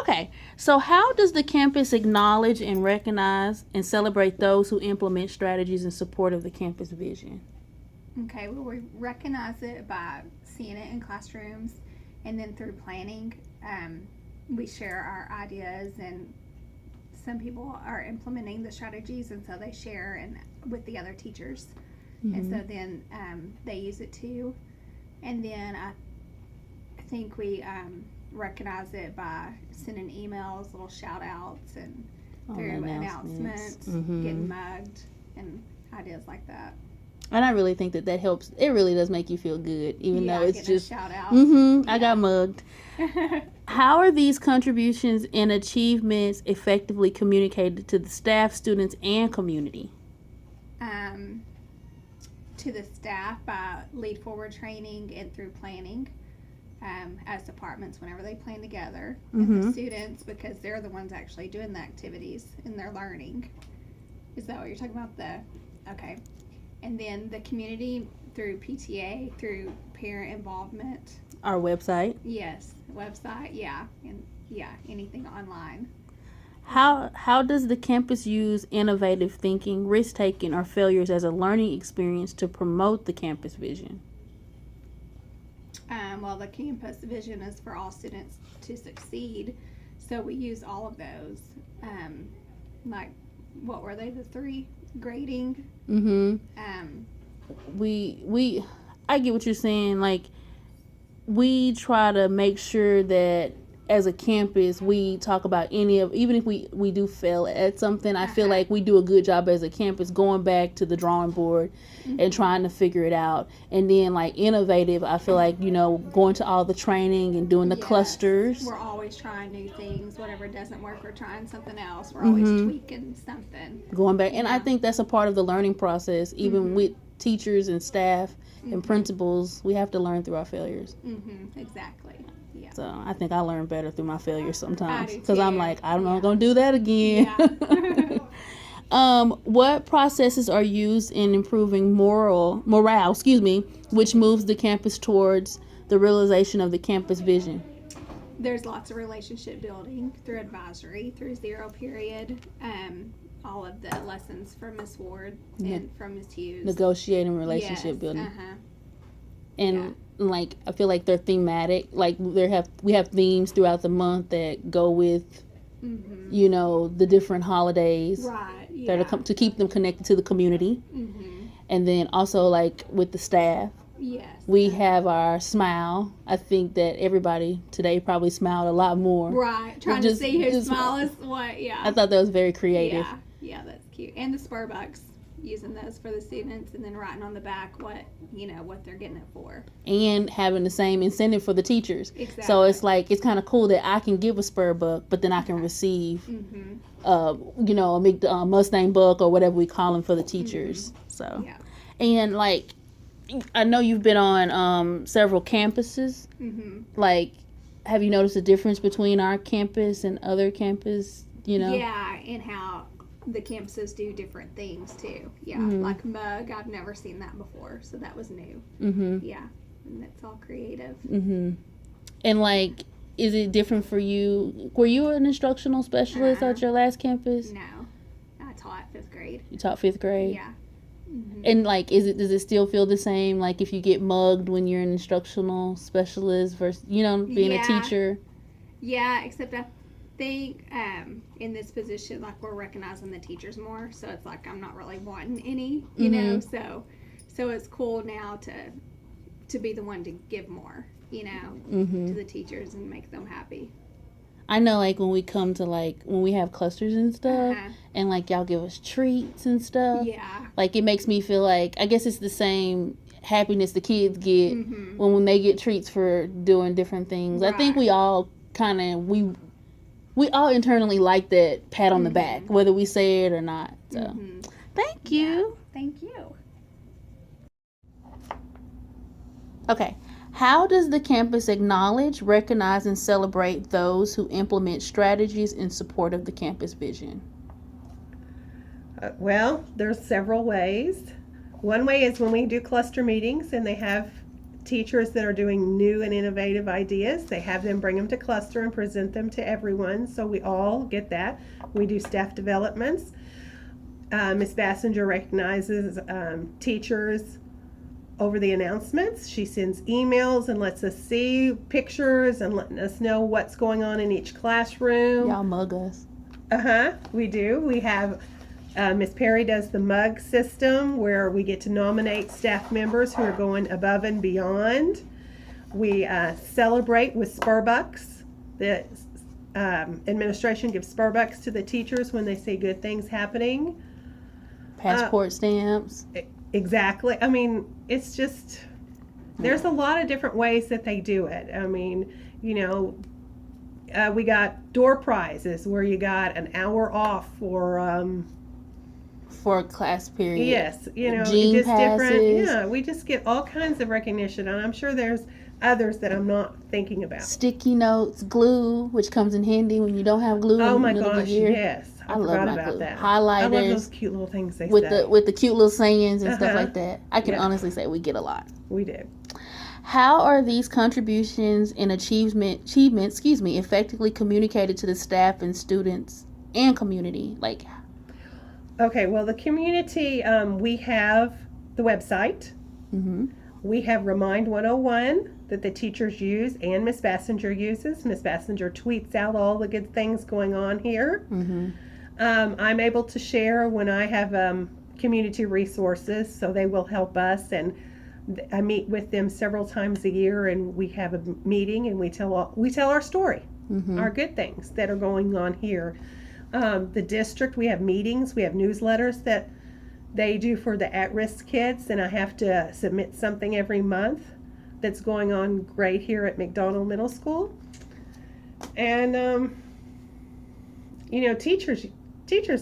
Okay, so how does the campus acknowledge and recognize and celebrate those who implement strategies in support of the campus vision? Okay, well, we recognize it by seeing it in classrooms, and then through planning, we share our ideas, and some people are implementing the strategies, and so they share and with the other teachers, and so then they use it too. And then I think we recognize it by sending emails, little shout outs, and through announcements, getting mugged, and ideas like that. And I really think that helps. It really does make you feel good, even though it's just a shout out. I got mugged. How are these contributions and achievements effectively communicated to the staff, students, and community? To the staff by lead forward training and through planning, as departments whenever they plan together, and the students, because they're the ones actually doing the activities and they're learning. Is that what you're talking about? Okay. And then the community through PTA, through parent involvement. Our website. Yes, website. Yeah, and anything online. How does the campus use innovative thinking, risk taking, or failures as a learning experience to promote the campus vision? Well, the campus vision is for all students to succeed, so we use all of those. Like, what were they? The 3 grading. I get what you're saying. Like, we try to make sure that as a campus we talk about even if we do fail at something, I feel like we do a good job as a campus going back to the drawing board and trying to figure it out. And then like innovative, I feel like, going to all the training and doing the clusters. We're always trying new things. Whatever doesn't work, we're trying something else. We're always tweaking something, going back. And I think that's a part of the learning process, even with teachers and staff and principals. We have to learn through our failures. Exactly. Yeah. So I think I learn better through my failures sometimes, because I'm like, I'm not gonna do that again. What processes are used in improving morale, which moves the campus towards the realization of the campus vision? There's lots of relationship building through advisory, through zero period, all of the lessons from Miss Ward and from Miss Hughes. Negotiating, relationship building. And like, I feel like they're thematic. Like we have themes throughout the month that go with, the different holidays. Right. That are to keep them connected to the community. And then also like with the staff. Yes. We have our smile. I think that everybody today probably smiled a lot more. Right. Trying to see whose smile is what. Yeah. I thought that was very creative. Yeah, that's cute. And the spur bucks, using those for the students, and then writing on the back what they're getting it for, and having the same incentive for the teachers. Exactly. So it's like, it's kind of cool that I can give a spur buck, but then I can receive a Mustang buck or whatever we call them for the teachers. So and like, I know you've been on several campuses. Like, have you noticed a difference between our campus and other campus? Yeah, and how the campuses do different things too. Like mug, I've never seen that before, so that was new. And it's all creative. And like, is it different for you? Were you an instructional specialist at your last campus? No, I taught 5th grade. You taught 5th grade? Yeah. And like, does it still feel the same, like if you get mugged when you're an instructional specialist versus being a teacher? Yeah, except I think in this position, like, we're recognizing the teachers more, so it's like I'm not really wanting any, you know. So it's cool now to be the one to give more, to the teachers and make them happy. I know, like, when we come to, like, when we have clusters and stuff, and, like, y'all give us treats and stuff. Yeah. Like, it makes me feel like, I guess it's the same happiness the kids get when they get treats for doing different things. Right. I think we all kind of, we all internally like that pat on the back, whether we say it or not. So, thank you. Yeah, thank you. Okay. How does the campus acknowledge, recognize, and celebrate those who implement strategies in support of the campus vision? Well, there's several ways. One way is when we do cluster meetings and they have teachers that are doing new and innovative ideas. They have them bring them to cluster and present them to everyone, so we all get that. We do staff developments. Ms. Bassinger recognizes teachers over the announcements. She sends emails and lets us see pictures and letting us know what's going on in each classroom. Y'all mug us. We do. We have Miss Perry does the mug system where we get to nominate staff members who are going above and beyond. We celebrate with Spurbucks. The administration gives Spurbucks to the teachers when they see good things happening. Passport stamps. Exactly. I mean, it's just, there's a lot of different ways that they do it. I mean, you know, we got door prizes where you got an hour off for a class period. Yes, you know, Gene just different. passes. Yeah, we just get all kinds of recognition, and I'm sure there's others that I'm not thinking about. Sticky notes, glue, which comes in handy when you don't have glue. Oh in my the middle of gosh, the year. yes. I love forgot my about glue. that. Highlighters. I love those cute little things they with say. the cute little sayings and stuff Uh-huh. like that. I can Yeah. honestly say we get a lot. We do. How are these contributions and achievements, effectively communicated to the staff and students and community? Like, Okay, well, the community, we have the website. mm-hmm. We have Remind 101 that the teachers use and Miss Bassinger uses. Miss Bassinger tweets out all the good things going on here. Mm-hmm. I'm able to share when I have community resources, so they will help us. And I meet with them several times a year, and we have a meeting, and we tell our story, Mm-hmm. our good things that are going on here. The district, we have meetings, we have newsletters that they do for the at-risk kids, and I have to submit something every month that's going on great here at McDonald Middle School. And you know, teachers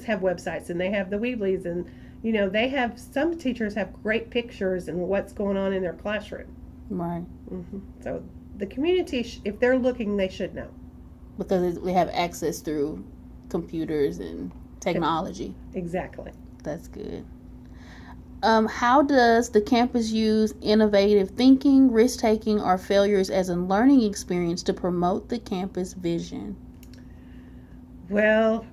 have websites, and they have the Weebly's, and you know, they have, some teachers have great pictures and what's going on in their classroom. Right. So the community, if they're looking, they should know. Because we have access through computers and technology. Exactly. That's good. How does the campus use innovative thinking, risk-taking, or failures as a learning experience to promote the campus vision? Well,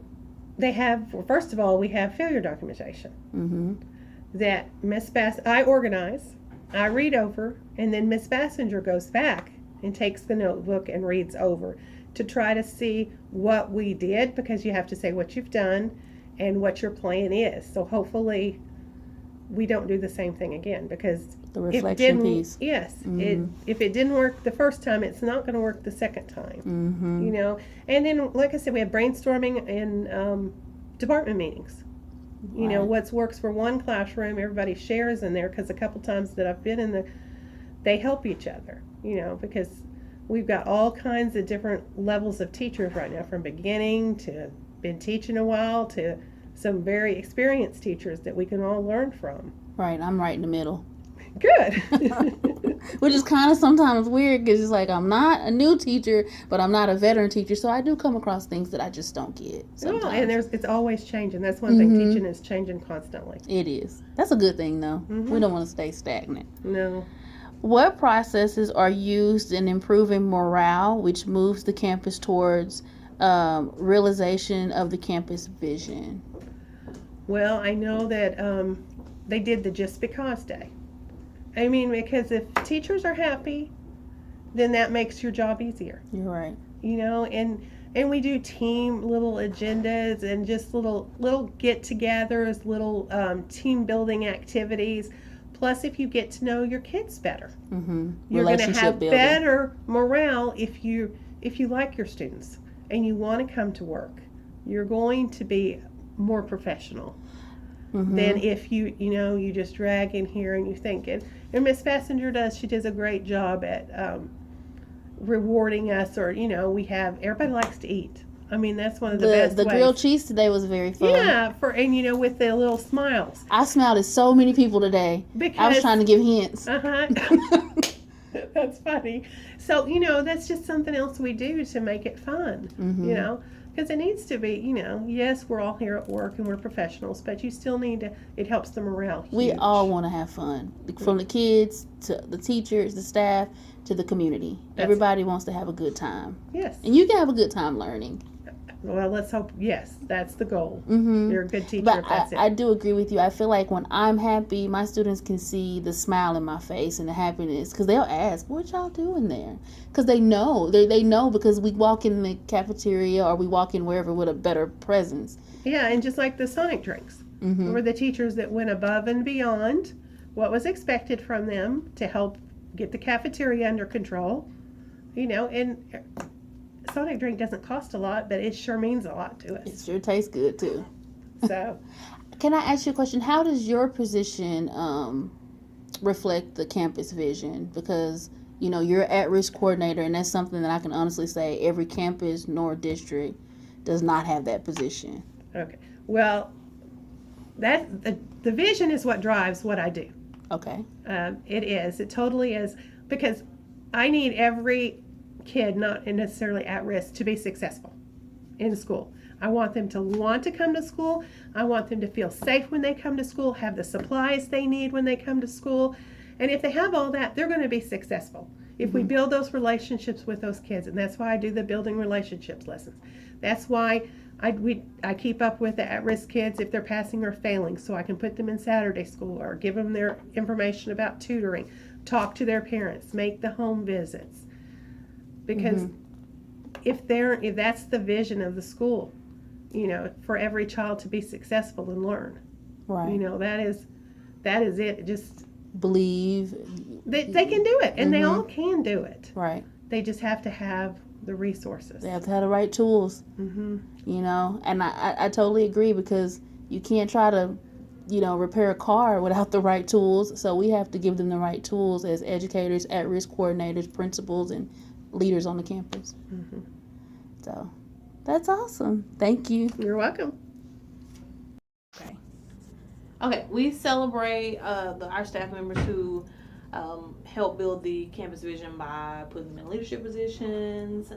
first of all, we have failure documentation Mm-hmm. that I organize, I read over, and then Miss Bassinger goes back and takes the notebook and reads over to try to see what we did, because you have to say what you've done and what your plan is. So hopefully we don't do the same thing again, because The if it reflection didn't, piece. yes, Mhm. if it didn't work the first time, it's not going to work the second time. Mm-hmm. You know, and then like I said, we have brainstorming and department meetings. You know, what works for one classroom, everybody shares in there, because a couple times that I've been they help each other, you know, because we've got all kinds of different levels of teachers right now, from beginning to been teaching a while to some very experienced teachers that we can all learn from. Right, I'm right in the middle. Good. Which is kind of sometimes weird, because it's like I'm not a new teacher, but I'm not a veteran teacher, so I do come across things that I just don't get sometimes. Well, and it's always changing. That's one thing, teaching is changing constantly. It is. That's a good thing, though. Mhm. We don't want to stay stagnant. No. What processes are used in improving morale, which moves the campus towards realization of the campus vision? Well, I know that they did the Just Because Day. I mean, because if teachers are happy, then that makes your job easier. You're right. You know, and we do team little agendas and just little get-togethers, little team building activities. Plus, if you get to know your kids better, Mm-hmm. you're going to Relationship have building. better morale if you like your students and you want to come to work. You're going to be more professional Mm-hmm. than if you just drag in here and you think it. And Miss Bassinger she does a great job at rewarding us, or we have, everybody likes to eat. I mean, that's one of the best The ways. grilled cheese today was very fun. Yeah, with the little smiles. I smiled at so many people today. Because I was trying to give hints. That's funny. So, that's just something else we do to make it fun, because it needs to be, yes, we're all here at work and we're professionals, but you still need to, it helps the morale. We huge. all want to have fun, from the kids to the teachers, the staff, to the community. Everybody wants to have a good time. Yes. And you can have a good time learning. Well, let's hope, yes, that's the goal. Mm-hmm. You're a good teacher But if that's I it. do agree with you. I feel like when I'm happy, my students can see the smile in my face and the happiness, because they'll ask, what y'all doing there? Because they know. They know, because we walk in the cafeteria or we walk in wherever with a better presence. Yeah, and just like the Sonic drinks. Mm-hmm. Were the teachers that went above and beyond what was expected from them to help get the cafeteria under control. And Sonic drink doesn't cost a lot, but it sure means a lot to It us. sure tastes good, too. So, Can I ask you a question? How does your position reflect the campus vision? Because, you're at-risk coordinator, and that's something that I can honestly say every campus nor district does not have that position. okay. Well, the vision is what drives what I do. Okay. It is. It totally is. Because I need every kid, not necessarily at risk, to be successful in school. I want them to want to come to school. I want them to feel safe when they come to school, have the supplies they need when they come to school. And if they have all that, they're going to be successful. If we build those relationships with those kids, and that's why I do the building relationships lessons. That's why I keep up with the at-risk kids if they're passing or failing, so I can put them in Saturday school or give them their information about tutoring, talk to their parents, make the home visits. Because if that's the vision of the school, for every child to be successful and learn. Right. That is it. Just believe they can do it, and they all can do it. Right. They just have to have the resources. They have to have the right tools. Mm-hmm. And I totally agree, because you can't try to repair a car without the right tools. So we have to give them the right tools as educators, at-risk coordinators, principals, and leaders on the campus. Mm-hmm. So that's awesome. Thank you. You're welcome. Okay, we celebrate our staff members who help build the campus vision by putting them in leadership positions.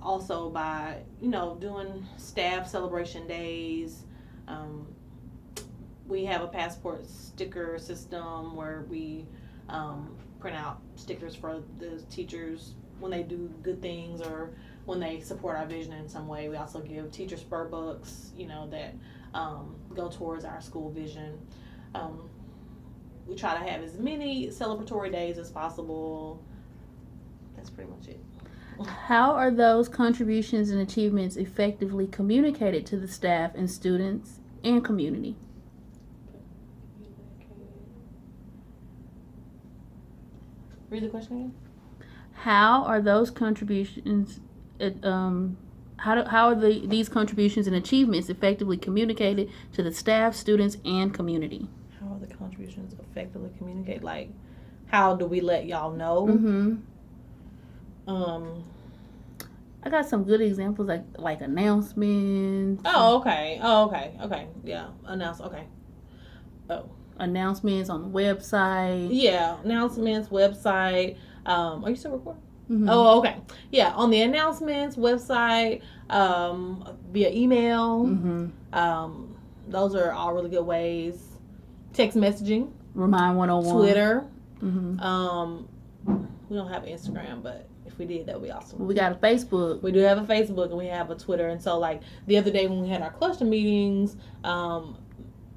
Also by doing staff celebration days. We have a passport sticker system where we print out stickers for the teachers when they do good things or when they support our vision in some way. We also give teacher spur books, that go towards our school vision. We try to have as many celebratory days as possible. That's pretty much it. How are those contributions and achievements effectively communicated to the staff and students and community? Read the question again. How are those contributions how are these contributions and achievements effectively communicated to the staff, students, and community? How are the contributions effectively communicated? Like, how do we let y'all know? I got some good examples, like announcements. Okay. Yeah, Announcements on the website. Yeah, announcements, website. Are you still recording? Mm-hmm. Oh, okay. Yeah, on the announcements, website, via email. Mm-hmm. Those are all really good ways. Text messaging. Remind 101. Twitter. Mm-hmm. We don't have Instagram, but if we did, that would be awesome. We got a Facebook. We do have a Facebook and we have a Twitter. And so, like, the other day when we had our cluster meetings,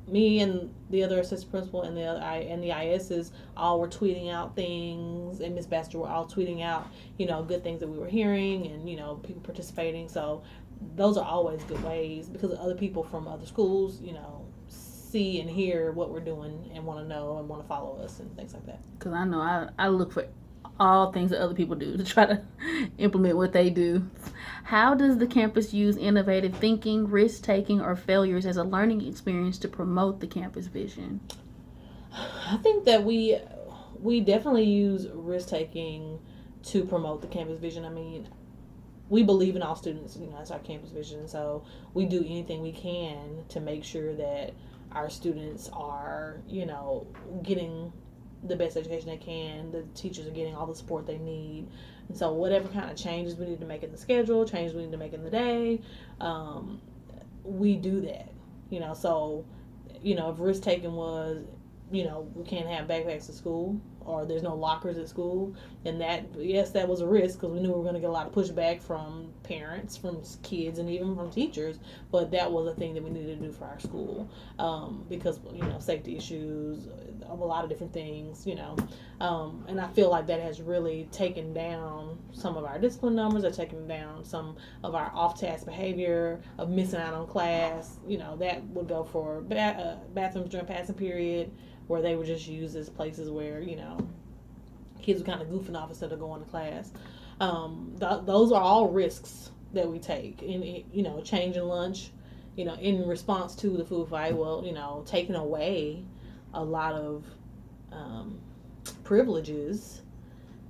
me and the other assistant principal and the ISs all were tweeting out things, and Miss Baxter were all tweeting out, good things that we were hearing and, people participating. So those are always good ways because other people from other schools, see and hear what we're doing and want to know and want to follow us and things like that. Because I know I look for all things that other people do to try to implement what they do. How does the campus use innovative thinking, risk-taking, or failures as a learning experience to promote the campus vision? I think that we definitely use risk-taking to promote the campus vision. I mean, we believe in all students, that's our campus vision. So we do anything we can to make sure that our students are, getting the best education they can. The teachers are getting all the support they need. And so whatever kind of changes we need to make in the schedule, changes we need to make in the day, we do that. So, if risk taking was, we can't have backpacks at school, or there's no lockers at school, and that was a risk because we knew we were going to get a lot of pushback from parents, from kids, and even from teachers. But that was a thing that we needed to do for our school, because safety issues, a lot of different things, and I feel like that has really taken down some of our discipline numbers, or taken down some of our off-task behavior of missing out on class. That would go for bathrooms during passing period, where they were just used as places where, kids were kind of goofing off instead of going to class. Those are all risks that we take. And, changing lunch, in response to the food fight, taking away a lot of privileges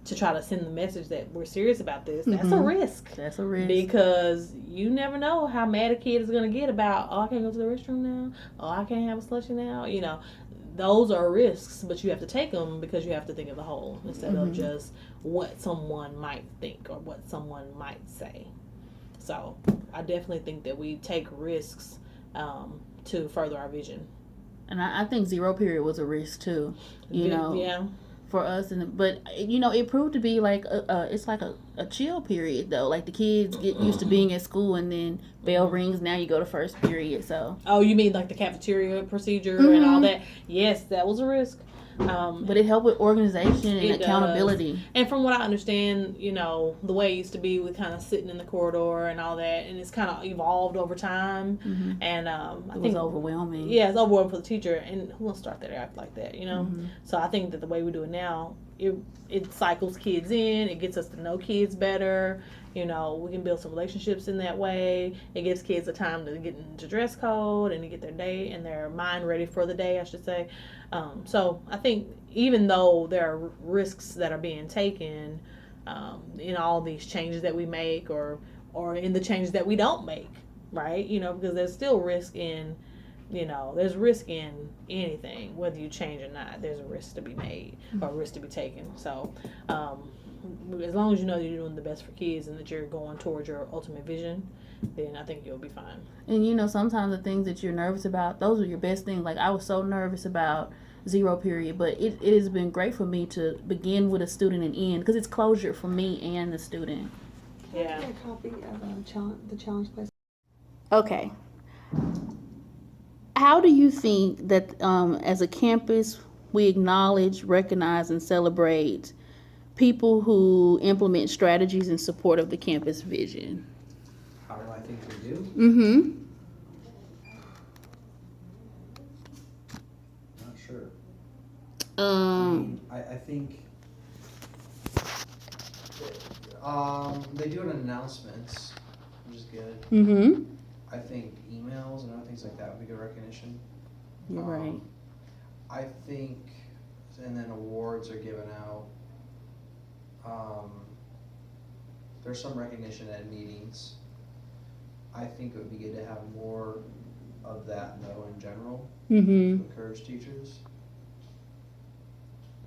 to try to send the message that we're serious about this. That's a risk. That's a risk. Because you never know how mad a kid is going to get about, I can't go to the restroom now. I can't have a slushie now. Those are risks, but you have to take them because you have to think of the whole instead of just what someone might think or what someone might say. So I definitely think that we take risks to further our vision. And I think zero period was a risk too, Yeah. for us. But it proved to be like it's like a chill period though. Like the kids get used to being at school, and then bell rings. Now you go to first period. So. Oh, you mean like the cafeteria procedure and all that? Yes, that was a risk. But it helped with organization and accountability. Does. And from what I understand, the way it used to be with kind of sitting in the corridor and all that, and it's kind of evolved over time. And I think it was overwhelming. Yeah, it's overwhelming for the teacher, and who will start their act like that, So I think that the way we do it now, it cycles kids in, it gets us to know kids better. We can build some relationships in that way. It gives kids a time to get into dress code and to get their day and their mind ready for the day, I should say. So I think even though there are risks that are being taken in all these changes that we make, or in the changes that we don't make, right? Because there's still risk in, there's risk in anything, whether you change or not. There's a risk to be made or a risk to be taken. So as long as you know that you're doing the best for kids and that you're going towards your ultimate vision, then I think you'll be fine. And sometimes the things that you're nervous about, those are your best things. Like I was so nervous about zero period, but it has been great for me to begin with a student and end, because it's closure for me and the student. Yeah. A copy of the challenge place. Okay. How do you think that as a campus we acknowledge, recognize, and celebrate people who implement strategies in support of the campus vision? How do I think we do? Mm-hmm. Not sure. I think they do it in announcements, which is good. Mm-hmm. I think emails and other things like that would be good recognition. You're right. I think, and then awards are given out. There's some recognition at meetings. I think it would be good to have more of that though in general, Mm-hmm. to encourage teachers.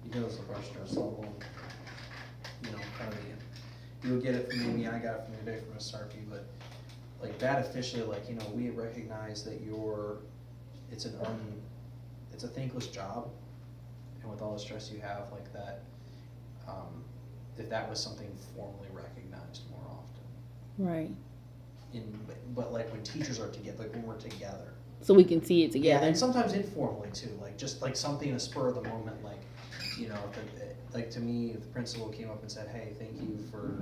Because of our stress level, kind of you'll get it from me, I got it from today from SRP, but like that officially, we recognize that it's a thankless job, and with all the stress you have like that, if that was something formally recognized more often. Right. But like when teachers are together, like when we're together. So we can see it Yeah, together. and sometimes informally too, like just like something in a spur of the moment, like to me, if the principal came up and said, "Hey, thank you for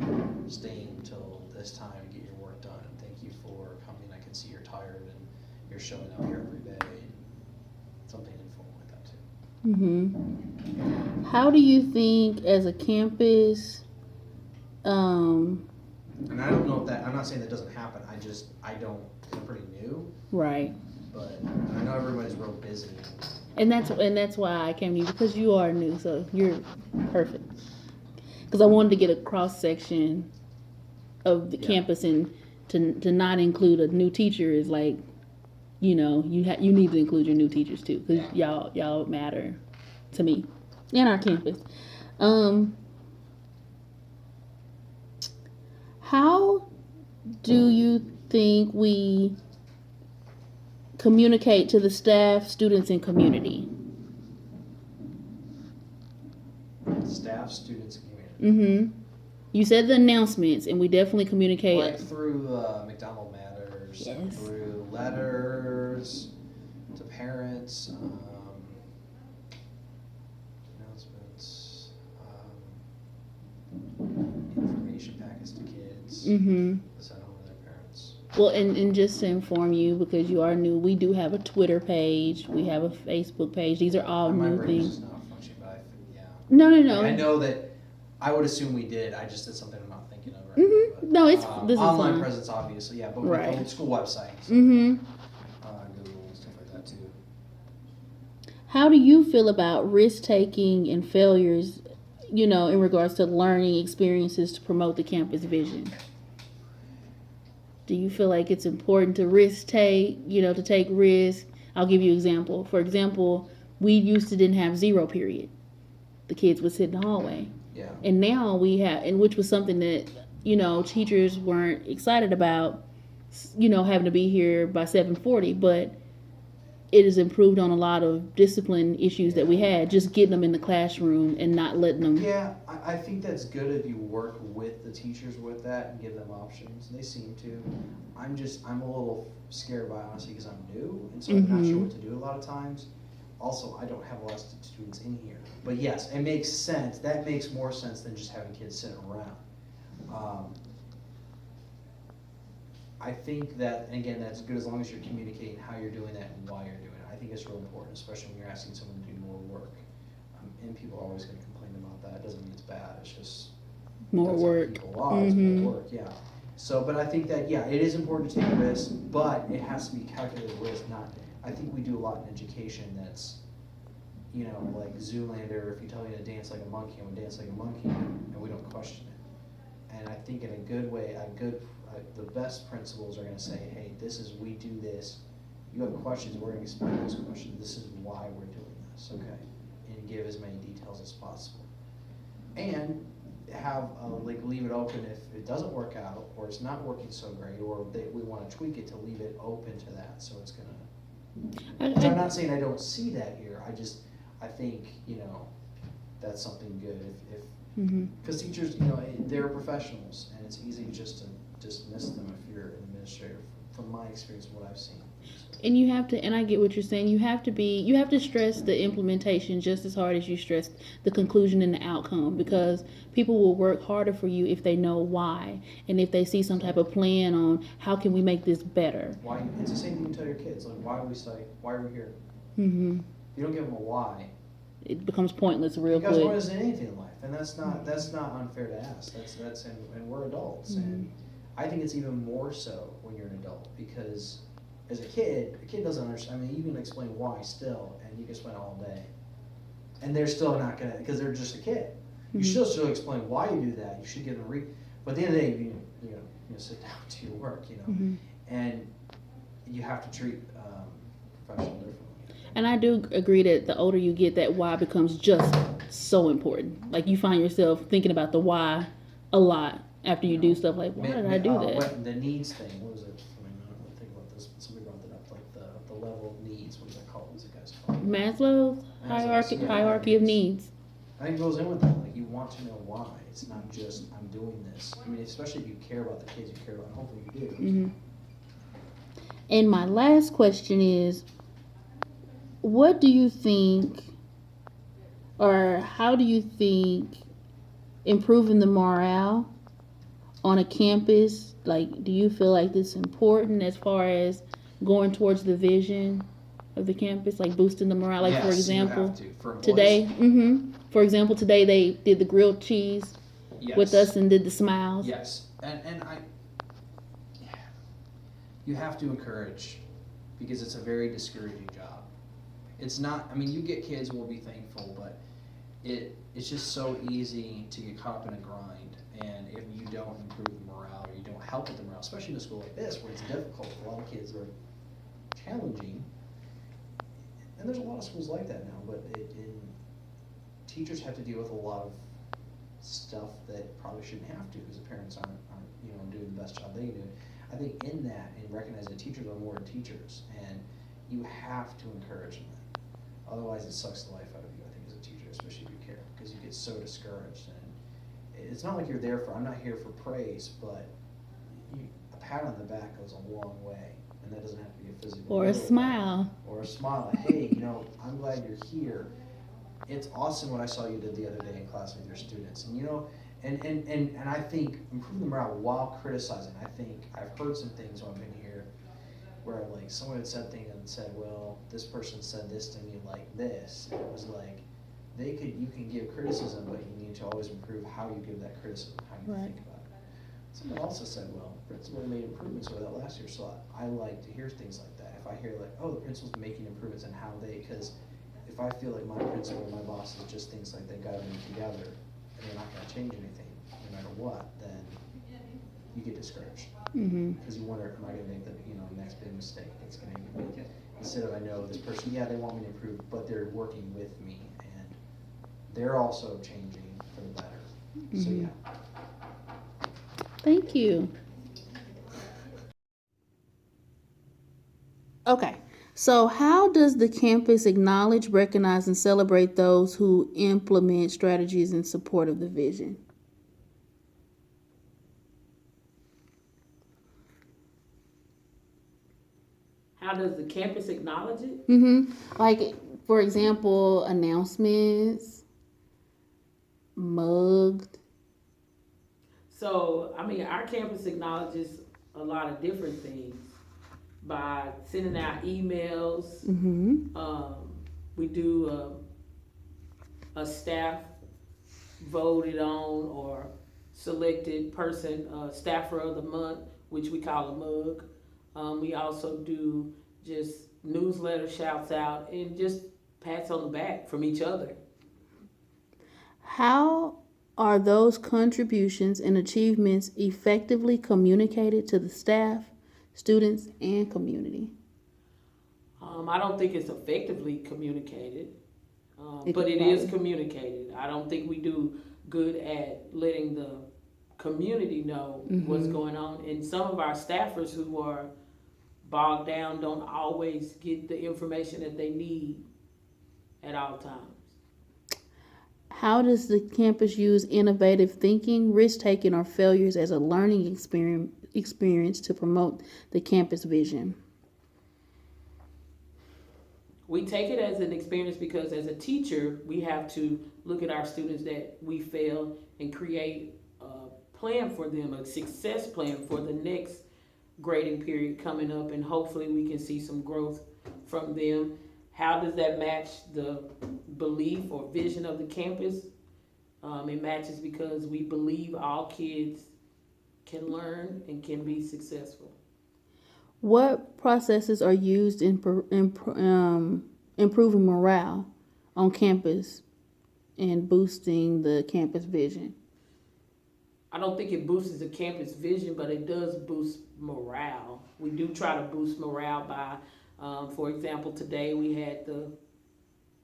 staying till this time to get your work done, and thank you for coming. I can see you're tired and you're showing up here every day." Something informal like that too. Mm-hmm. How do you think, as a campus, And I don't know if that. I'm not saying that doesn't happen. I don't. I'm pretty new, right? but I know everybody's real busy. And that's why I came to you, because you are new, so you're perfect. Because I wanted to get a cross section of the campus, and to not include a new teacher is like, you need to include your new teachers too, because y'all matter to me. in our campus. How do you think we communicate to the staff, students, and community? Staff, students, and community. Mm-hmm. You said the announcements, and we definitely communicate. Like through McDonald Matters, Yes. through letters to parents, announcements, information packets to kids, Mm-hmm. sent home to their parents. Well, and just to inform you, because you are new, we do have a Twitter page. We have a Facebook page. These are all My new brain is things. just not functioning, but yeah. No. Like, I know that I would assume we did. I just did something I'm not thinking of right now. Mm-hmm. But, No, it's this is online fine. presence, obviously, yeah, but Right. with old school websites, Mm-hmm. Google and stuff like that too. How do you feel about risk taking and failures, in regards to learning experiences to promote the campus vision? Do you feel like it's important to risk take, to take risks? I'll give you an example. For example, we used to didn't have zero period. The kids would sit in the hallway. Yeah. And now we have, and which was something that, teachers weren't excited about, having to be here by 7:40, but it has improved on a lot of discipline issues that we had, just getting them in the classroom and not letting them. Yeah, I think that's good if you work with the teachers with that and give them options. They seem to. I'm a little scared by it, honestly, because I'm new, and so I'm not sure what to do a lot of times. Also, I don't have a lot of students in here. But yes, it makes sense. That makes more sense than just having kids sitting around. I think that, and again, that's good as long as you're communicating how you're doing that and why you're doing it. I think it's real important, especially when you're asking someone to do more work. And people are always going to complain about that. It doesn't mean it's bad. It's just More that's how work. people are. It's more work, yeah. So, but I think that, yeah, it is important to take risks, but it has to be calculated risk, not, I think we do a lot in education that's, like Zoolander, if you tell me to dance like a monkey, I'm gonna dance like a monkey, and we don't question it. And I think in a good way, the best principals are gonna say, hey, we do this, you have questions, we're gonna explain those questions, this is why we're doing this, okay? And give as many details as possible. And have, leave it open if it doesn't work out, or it's not working so great, or we wanna tweak it to leave it open to that, so it's gonna. I'm not saying I don't see that here, I think, that's something good if because teachers, they're professionals, and it's easy just to dismiss them if you're an administrator, from my experience and what I've seen. And you have to, and I get what you're saying, you have to stress the implementation just as hard as you stress the conclusion and the outcome, because people will work harder for you if they know why, and if they see some type of plan on how can we make this better. Why? It's the same thing you tell your kids, like, why are we studying? Why are we here? Mm-hmm. If you don't give them a why, It becomes pointless real because why quick. isn't anything in life? And that's not unfair to ask. And we're adults, and I think it's even more so when you're an adult, because as a kid doesn't understand. I mean, you can explain why still, and you can explain all day, and they're still not gonna, because they're just a kid. You should still explain why you do that. You should give them but at the end of the day, you sit down to your work, and you have to treat professional differently. And I do agree that the older you get, that why becomes just so important. Like, you find yourself thinking about the why a lot after you do stuff like, why did I do that? The needs thing, what was it? I don't think about this, but somebody brought that up, like the level of needs. What is that called? What's it guys called? Maslow's hierarchy of needs. I think it goes in with that. Like, you want to know why. It's not just I'm doing this. I mean, especially if you care about the kids you care about. Hopefully you do. And my last question is, what do you think, or how do you think improving the morale on a campus, like, do you feel like this is important as far as going towards the vision of the campus, like boosting the morale? Like, Yes, for example, you have to. For employees, today, for example, today they did the grilled cheese yes. with us and did the smiles. Yes, you have to encourage, because it's a very discouraging job. It's not. I mean, you get kids who will be thankful, but it's just so easy to get caught up in a grind. And if you don't improve the morale, or you don't help with the morale, especially in a school like this where it's difficult, a lot of kids are challenging. And there's a lot of schools like that now, but teachers have to deal with a lot of stuff that probably shouldn't have to, because the parents aren't doing the best job they can do. I think in that, and recognizing that teachers are more teachers, and you have to encourage them. Otherwise, it sucks the life out of you, I think, as a teacher, especially if you care, because you get so discouraged. And it's not like you're there for, I'm not here for praise, but a pat on the back goes a long way, and that doesn't have to be a physical. Or a smile. Or a smile. Hey, I'm glad you're here. It's awesome what I saw you did the other day in class with your students, and and I think improving the morale while criticizing. I think I've heard some things when I've been here where like someone had said things and said, well, this person said this to me like this, and it was like you can give criticism, but you need to always improve how you give that criticism, how you Right. think about it. Someone also said, well, the principal made improvements over that last year, so I like to hear things like that. If I hear like, oh, the principal's making improvements and how because if I feel like my principal and my boss is just things like they got to be together and they're not going to change anything no matter what, then you get discouraged. Mm-hmm. Because you wonder, am I going to make the next big mistake that's going to make it? Instead of, I know this person, yeah, they want me to improve, but they're working with me and they're also changing for the better. So Mhm. yeah. Thank you. Okay, so how does the campus acknowledge, recognize, and celebrate those who implement strategies in support of the vision? How does the campus acknowledge it? Mm-hmm. Like, for example, announcements, mugged. So, our campus acknowledges a lot of different things by sending out emails. Mm-hmm. We do a staff voted on or selected person, staffer of the month, which we call a mug. We also do just newsletter shouts out and just pats on the back from each other. How are those contributions and achievements effectively communicated to the staff, students, and community? I don't think it's effectively communicated, It but could it is probably- communicated. I don't think we do good at letting the community know what's Mhm. going on. And some of our staffers who are bogged down don't always get the information that they need at all times. How does the campus use innovative thinking, risk-taking, or failures as a learning experience to promote the campus vision? We take it as an experience because as a teacher, we have to look at our students that we fail and create a plan for them, a success plan for the next grading period coming up, and hopefully we can see some growth from them. How does that match the belief or vision of the campus? It matches because we believe all kids can learn and can be successful. What processes are used in improving morale on campus and boosting the campus vision? I don't think it boosts the campus vision, but it does boost morale. We do try to boost morale by, for example, today we had the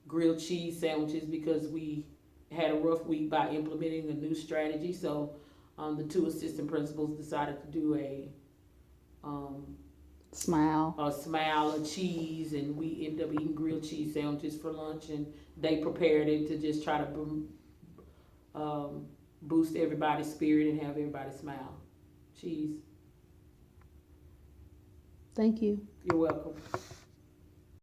grilled cheese sandwiches because we had a rough week by implementing a new strategy. So the two assistant principals decided to do a Smile. a cheese, and we ended up eating grilled cheese sandwiches for lunch, and they prepared it to just try to boost everybody's spirit and have everybody smile. Cheese. Thank you. You're welcome.